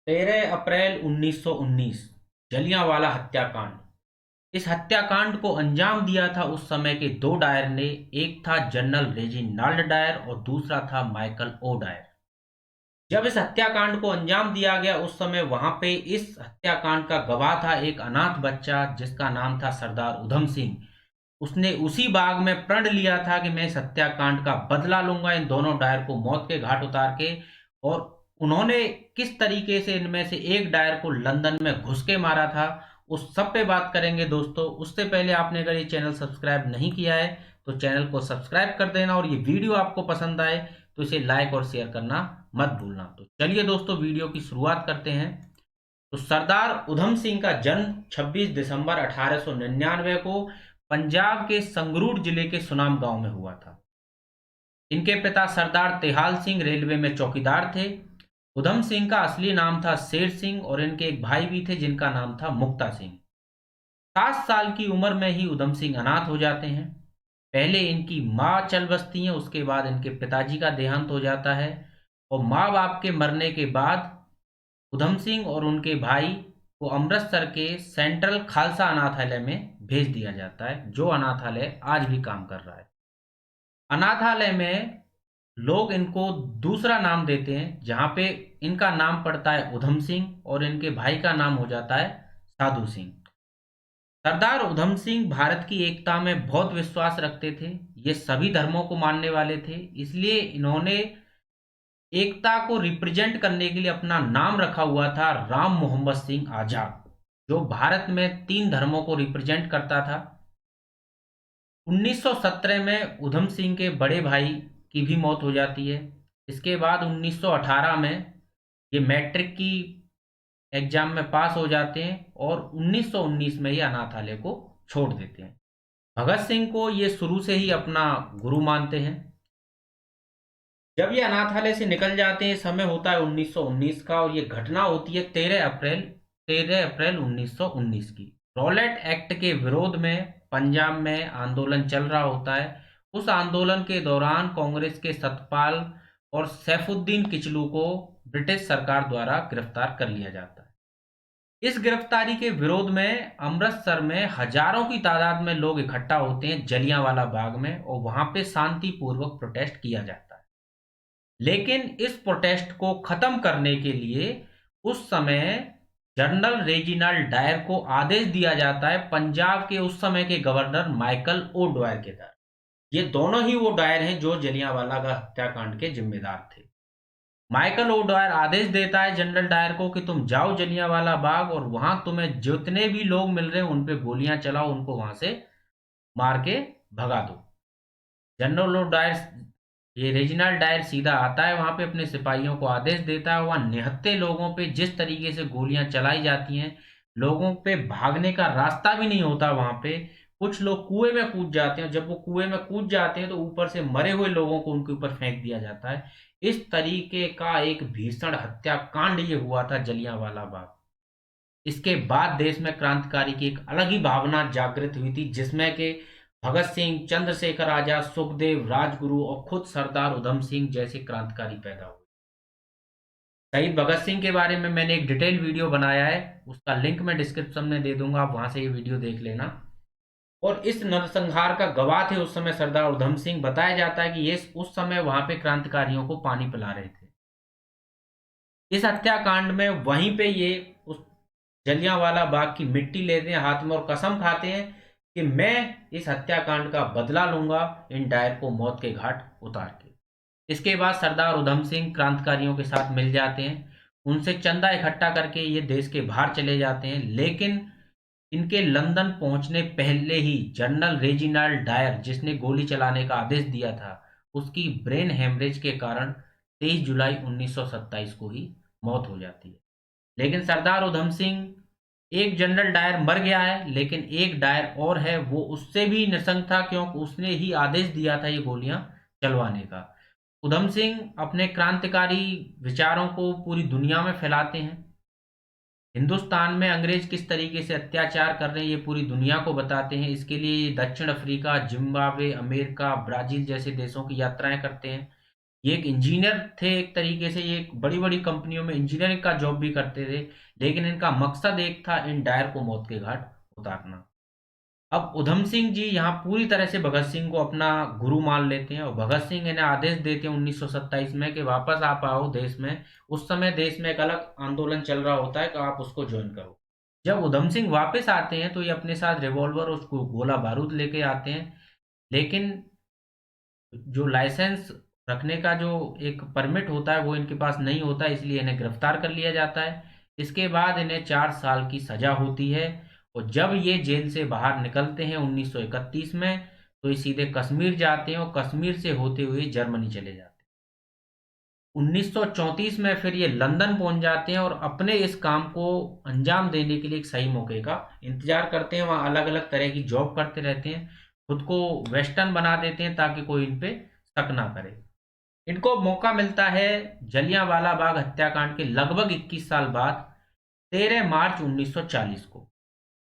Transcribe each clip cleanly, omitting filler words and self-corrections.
13 अप्रैल 1919 जलियांवाला हत्याकांड। इस हत्याकांड को अंजाम दिया था उस समय के दो डायर ने। एक था जनरल रेजिनाल्ड डायर और दूसरा था माइकल ओ डायर। जब इस हत्याकांड को अंजाम दिया गया उस समय वहां पे इस हत्याकांड का गवाह था एक अनाथ बच्चा जिसका नाम था सरदार उधम सिंह। उसने उसी बाग में प्रण लिया था कि मैं इस हत्याकांड का बदला लूंगा, इन दोनों डायर को मौत के घाट उतार के। और उन्होंने किस तरीके से इनमें से एक डायर को लंदन में घुस के मारा था, उस सब पे बात करेंगे दोस्तों। उससे पहले आपने अगर ये चैनल सब्सक्राइब नहीं किया है तो चैनल को सब्सक्राइब कर देना, और ये वीडियो आपको पसंद आए तो इसे लाइक और शेयर करना मत भूलना। तो चलिए दोस्तों, वीडियो की शुरुआत करते हैं। तो सरदार उधम सिंह का जन्म 26 दिसंबर 1899 को पंजाब के संगरूर जिले के सुनाम गांव में हुआ था। इनके पिता सरदार तेहाल सिंह रेलवे में चौकीदार थे। उधम सिंह का असली नाम था शेर सिंह और इनके एक भाई भी थे जिनका नाम था मुक्ता सिंह। 7 साल की उम्र में ही उधम सिंह अनाथ हो जाते हैं। पहले इनकी माँ चल बसती हैं, उसके बाद इनके पिताजी का देहांत हो जाता है। और माँ बाप के मरने के बाद उधम सिंह और उनके भाई को अमृतसर के सेंट्रल खालसा अनाथालय में भेज दिया जाता है, जो अनाथालय आज भी काम कर रहा है। अनाथालय में लोग इनको दूसरा नाम देते हैं, जहां पे इनका नाम पड़ता है उधम सिंह और इनके भाई का नाम हो जाता है साधु सिंह। सरदार उधम सिंह भारत की एकता में बहुत विश्वास रखते थे। ये सभी धर्मों को मानने वाले थे, इसलिए इन्होंने एकता को रिप्रेजेंट करने के लिए अपना नाम रखा हुआ था राम मोहम्मद सिंह आजाद, जो भारत में 3 धर्मों को रिप्रेजेंट करता था। 1917 में उधम सिंह के बड़े भाई की भी मौत हो जाती है। इसके बाद 1918 में ये मैट्रिक की एग्जाम में पास हो जाते हैं और 1919 में ये अनाथालय को छोड़ देते हैं। भगत सिंह को ये शुरू से ही अपना गुरु मानते हैं। जब ये अनाथालय से निकल जाते हैं, समय होता है 1919 का, और ये घटना होती है 13 अप्रैल 1919 की। रॉलेट एक्ट के विरोध में पंजाब में आंदोलन चल रहा होता है। उस आंदोलन के दौरान कांग्रेस के सतपाल और सैफुद्दीन किचलू को ब्रिटिश सरकार द्वारा गिरफ्तार कर लिया जाता है। इस गिरफ्तारी के विरोध में अमृतसर में हजारों की तादाद में लोग इकट्ठा होते हैं जलियांवाला बाग में, और वहां पे शांतिपूर्वक प्रोटेस्ट किया जाता है। लेकिन इस प्रोटेस्ट को खत्म करने के लिए उस समय जनरल रेजिनाल्ड डायर को आदेश दिया जाता है पंजाब के उस समय के गवर्नर माइकल ओ डायर के द्वारा। ये दोनों ही वो डायर हैं जो जलियांवाला का हत्याकांड के जिम्मेदार थे। माइकल ओ डायर आदेश देता है जनरल डायर को कि तुम जाओ जलियांवाला बाग और वहां तुम्हें जितने भी लोग मिल रहे हैं उन पे गोलियां चलाओ, उनको वहां से मार के भगा दो। जनरल ओ डायर, ये रेजिनाल्ड डायर सीधा आता है वहां पे, अपने सिपाहियों को आदेश देता है। वहां निहत्थे लोगों पे जिस तरीके से गोलियां चलाई जाती हैं, लोगों पे भागने का रास्ता भी नहीं होता वहां पे। कुछ लोग कुएं में कूद जाते हैं, जब वो कुएं में कूद जाते हैं तो ऊपर से मरे हुए लोगों को उनके ऊपर फेंक दिया जाता है। इस तरीके का एक भीषण हत्याकांड ये हुआ था जलियांवाला बाग। इसके बाद देश में क्रांतिकारी की एक अलग ही भावना जागृत हुई थी, जिसमें के भगत सिंह, चंद्रशेखर आजाद, सुखदेव, राजगुरु और खुद सरदार उधम सिंह जैसे क्रांतिकारी पैदा हुए। शहीद भगत सिंह के बारे में मैंने एक डिटेल वीडियो बनाया है, उसका लिंक मैं डिस्क्रिप्शन में दे दूंगा, आप वहां से ये वीडियो देख लेना। और इस नरसंहार का गवाह थे उस समय सरदार उधम सिंह। बताया जाता है कि ये उस समय वहां पे क्रांतिकारियों को पानी पिला रहे थे। इस हत्याकांड में वहीं पे ये उस जलियांवाला बाग की मिट्टी लेते हैं हाथ में और कसम खाते हैं कि मैं इस हत्याकांड का बदला लूंगा, इन डायर को मौत के घाट उतार के। इसके बाद सरदार उधम सिंह क्रांतिकारियों के साथ मिल जाते हैं, उनसे चंदा इकट्ठा करके ये देश के बाहर चले जाते हैं। लेकिन इनके लंदन पहुंचने पहले ही जनरल रेजिनाल्ड डायर, जिसने गोली चलाने का आदेश दिया था, उसकी ब्रेन हेमरेज के कारण 23 जुलाई 1927 को ही मौत हो जाती है। लेकिन सरदार उधम सिंह, एक जनरल डायर मर गया है लेकिन एक डायर और है, वो उससे भी निसंग था क्योंकि उसने ही आदेश दिया था ये गोलियां चलवाने का। उधम सिंह अपने क्रांतिकारी विचारों को पूरी दुनिया में फैलाते हैं। हिंदुस्तान में अंग्रेज किस तरीके से अत्याचार कर रहे हैं ये पूरी दुनिया को बताते हैं। इसके लिए ये दक्षिण अफ्रीका, जिम्बाब्वे, अमेरिका, ब्राजील जैसे देशों की यात्राएं करते हैं। ये एक इंजीनियर थे, एक तरीके से ये बड़ी बड़ी कंपनियों में इंजीनियरिंग का जॉब भी करते थे, लेकिन इनका मकसद एक था, इन डायर को मौत के घाट उतारना। अब उधम सिंह जी यहाँ पूरी तरह से भगत सिंह को अपना गुरु मान लेते हैं और भगत सिंह इन्हें आदेश देते हैं 1927 में कि वापस आप आओ देश में। उस समय देश में एक अलग आंदोलन चल रहा होता है कि आप उसको ज्वाइन करो। जब उधम सिंह वापस आते हैं तो ये अपने साथ रिवॉल्वर और उसको गोला बारूद लेके आते हैं, लेकिन जो लाइसेंस रखने का जो एक परमिट होता है वो इनके पास नहीं होता, इसलिए इन्हें गिरफ्तार कर लिया जाता है। इसके बाद इन्हें 4 साल की सजा होती है और जब ये जेल से बाहर निकलते हैं 1931 में, तो ये सीधे कश्मीर जाते हैं और कश्मीर से होते हुए जर्मनी चले जाते हैं। 1934 में फिर ये लंदन पहुंच जाते हैं और अपने इस काम को अंजाम देने के लिए एक सही मौके का इंतजार करते हैं। वहाँ अलग अलग तरह की जॉब करते रहते हैं, खुद को वेस्टर्न बना देते हैं ताकि कोई इन पे शक ना करे। इनको मौका मिलता है जलियांवाला बाग हत्याकांड के लगभग 21 साल बाद 13 मार्च 1940 को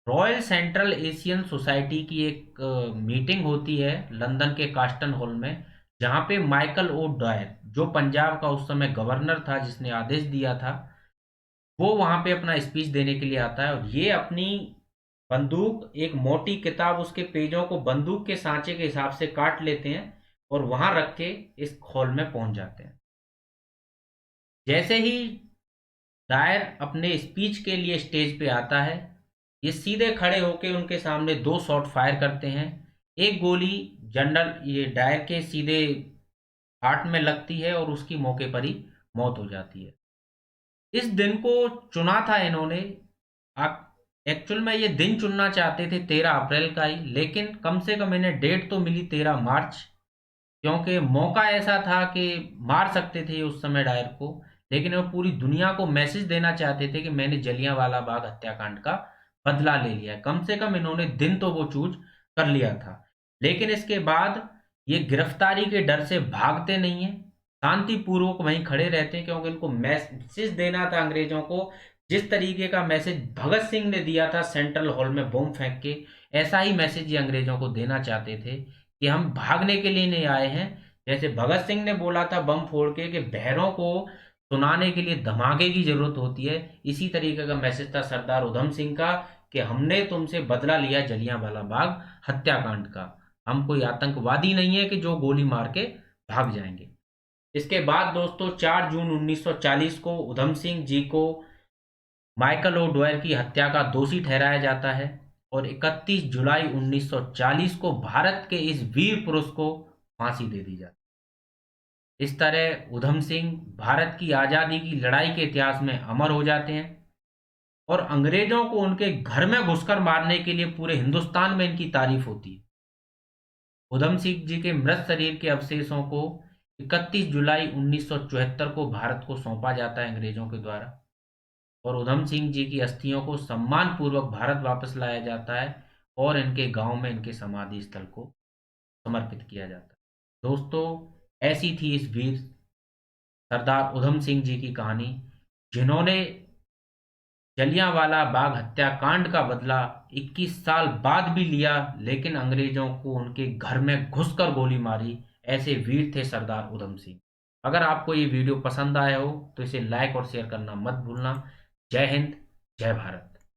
रॉयल सेंट्रल एशियन सोसाइटी की एक मीटिंग होती है लंदन के कास्टन हॉल में, जहां पे माइकल ओ डॉयर, जो पंजाब का उस समय गवर्नर था जिसने आदेश दिया था, वो वहां पे अपना स्पीच देने के लिए आता है। और ये अपनी बंदूक, एक मोटी किताब, उसके पेजों को बंदूक के सांचे के हिसाब से काट लेते हैं और वहां रख के इस हॉल में पहुंच जाते हैं। जैसे ही डायर अपने स्पीच के लिए स्टेज पे आता है, ये सीधे खड़े होके उनके सामने 2 शॉट फायर करते हैं। एक गोली जनरल ये डायर के सीधे हार्ट में लगती है और उसकी मौके पर ही मौत हो जाती है। इस दिन को चुना था इन्होंने, आप एक्चुअल में ये दिन चुनना चाहते थे 13 अप्रैल का ही, लेकिन कम से कम इन्हें डेट तो मिली 13 मार्च, क्योंकि मौका ऐसा था कि मार सकते थे उस समय डायर को, लेकिन वो पूरी दुनिया को मैसेज देना चाहते थे कि मैंने जलियांवाला बाग हत्याकांड का बदला ले लिया है। कम से कम इन्होंने दिन तो वो चूज कर लिया था। लेकिन इसके बाद ये गिरफ्तारी के डर से भागते नहीं है, शांतिपूर्वक वहीं खड़े रहते हैं, क्योंकि इनको मैसेज देना था अंग्रेजों को। जिस तरीके का मैसेज भगत सिंह ने दिया था सेंट्रल हॉल में बम फेंक के, ऐसा ही मैसेज ये अंग्रेजों को देना चाहते थे कि हम भागने के लिए नहीं आए हैं। जैसे भगत सिंह ने बोला था बम फोड़ के कि बहरों को सुनाने के लिए धमाके की जरूरत होती है, इसी तरीके का मैसेज था सरदार उधम सिंह का कि हमने तुमसे बदला लिया जलियांवाला बाग हत्याकांड का। हम कोई आतंकवादी नहीं है कि जो गोली मार के भाग जाएंगे। इसके बाद दोस्तों 4 जून 1940 को उधम सिंह जी को माइकल ओ डॉयर की हत्या का दोषी ठहराया जाता है और 31 जुलाई 1940 को भारत के इस वीर पुरुष को फांसी दे दी जाती है। इस तरह उधम सिंह भारत की आज़ादी की लड़ाई के इतिहास में अमर हो जाते हैं और अंग्रेजों को उनके घर में घुसकर मारने के लिए पूरे हिंदुस्तान में इनकी तारीफ होती है। उधम सिंह जी के मृत शरीर के अवशेषों को 31 जुलाई 1974 को भारत को सौंपा जाता है अंग्रेजों के द्वारा और उधम सिंह जी की अस्थियों को सम्मानपूर्वक भारत वापस लाया जाता है और इनके गांव में इनके समाधि स्थल को समर्पित किया जाता है। दोस्तों, ऐसी थी इस वीर सरदार उधम सिंह जी की कहानी, जिन्होंने जलियांवाला बाग हत्याकांड का बदला 21 साल बाद भी लिया, लेकिन अंग्रेजों को उनके घर में घुसकर गोली मारी। ऐसे वीर थे सरदार उधम सिंह। अगर आपको ये वीडियो पसंद आया हो तो इसे लाइक और शेयर करना मत भूलना। जय हिंद, जय भारत।